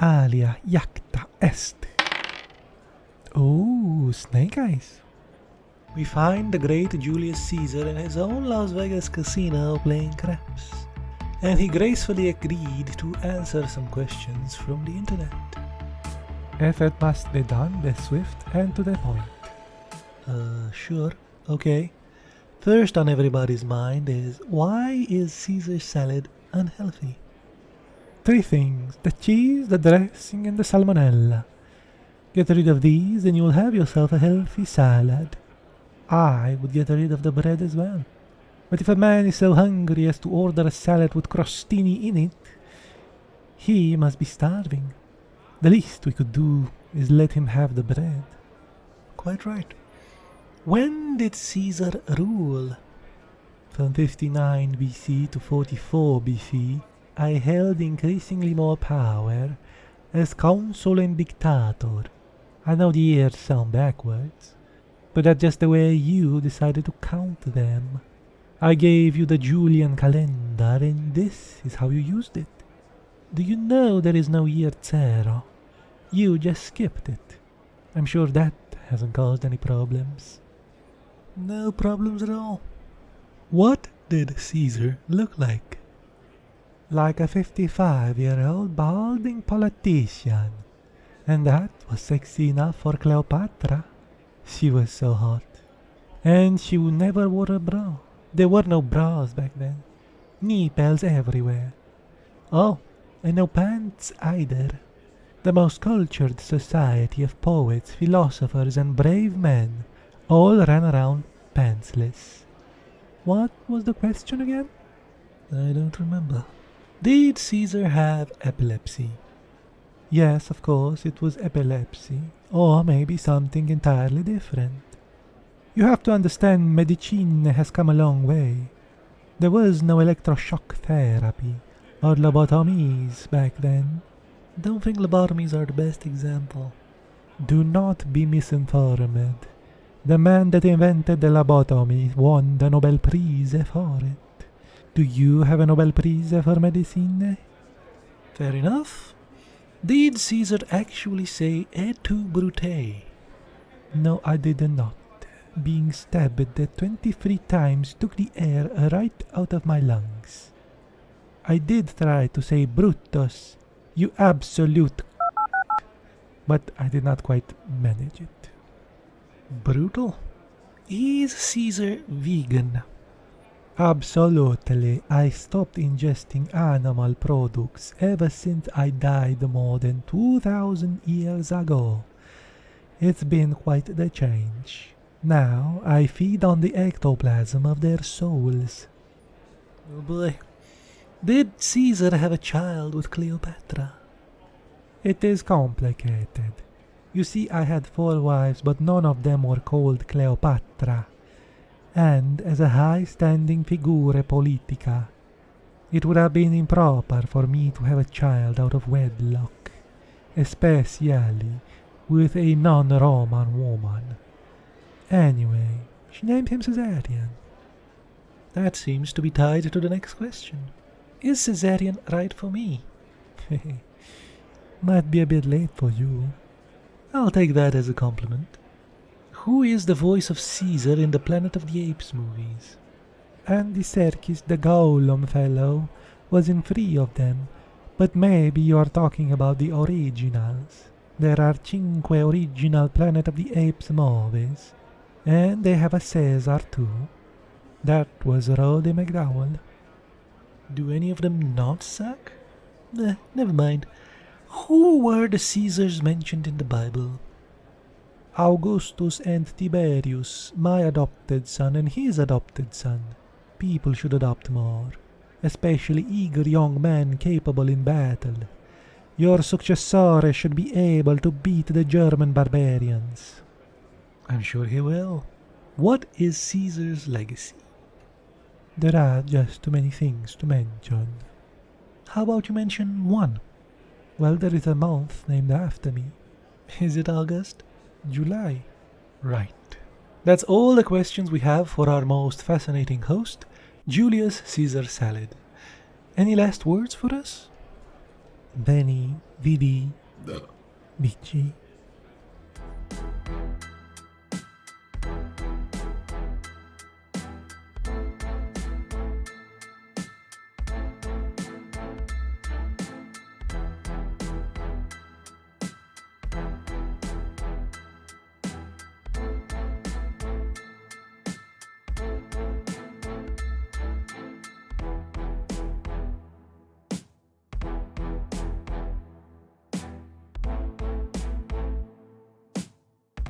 alia jacta est. Oh, snake eyes. We find the great Julius Caesar in his own Las Vegas casino playing craps, and he gracefully agreed to answer some questions from the internet. If it must be done, be swift and to the point. Sure, okay. First on everybody's mind is, why is Caesar salad unhealthy? 3 things: the cheese, the dressing, and the salmonella. Get rid of these and you'll have yourself a healthy salad. I would get rid of the bread as well. But if a man is so hungry as to order a salad with crostini in it, he must be starving. The least we could do is let him have the bread. Quite right. When did Caesar rule? From 59 BC to 44 BC, I held increasingly more power as consul and dictator. I know the years sound backwards, but that's just the way you decided to count them. I gave you the Julian calendar, and this is how you used it. Do you know there is no year zero? You just skipped it. I'm sure that hasn't caused any problems. No problems at all. What did Caesar look like? Like a 55-year-old balding politician. And that was sexy enough for Cleopatra. She was so hot. And she never wore a bra. There were no bras back then. Nipples everywhere. Oh, and no pants either. The most cultured society of poets, philosophers, and brave men all ran around pantsless. What was the question again? I don't remember. Did Caesar have epilepsy? Yes, of course, it was epilepsy. Or maybe something entirely different. You have to understand, medicine has come a long way. There was no electroshock therapy or lobotomies back then. Don't think lobotomies are the best example. Do not be misinformed. The man that invented the lobotomy won the Nobel Prize for it. Do you have a Nobel Prize for medicine? Fair enough. Did Caesar actually say et tu, Brute? No, I did not. Being stabbed 23 times took the air right out of my lungs. I did try to say Brutus, you absolute but I did not quite manage it. Brutal? Is Caesar vegan? Absolutely. I stopped ingesting animal products ever since I died more than 2,000 years ago. It's been quite the change. Now I feed on the ectoplasm of their souls. Oh boy. Did Caesar have a child with Cleopatra? It is complicated. You see, I had 4 wives, but none of them were called Cleopatra. And as a high-standing figure politica, it would have been improper for me to have a child out of wedlock, especially with a non-Roman woman. Anyway, she named him Caesarion. That seems to be tied to the next question. Is Caesarion right for me? Might be a bit late for you. I'll take that as a compliment. Who is the voice of Caesar in the Planet of the Apes movies? Andy Serkis, the Gollum fellow, was in 3 of them, but maybe you are talking about the originals. There are 5 original Planet of the Apes movies, and they have a Caesar too. That was Roddy McDowell. Do any of them not suck? Never mind. Who were the Caesars mentioned in the Bible? Augustus and Tiberius, my adopted son and his adopted son. People should adopt more, especially eager young men capable in battle. Your successor should be able to beat the German barbarians. I'm sure he will. What is Caesar's legacy? There are just too many things to mention. How about you mention one? Well, there is a month named after me. Is it August? July? Right. That's all the questions we have for our most fascinating host, Julius Caesar Salad. Any last words for us? Veni, vidi, vici.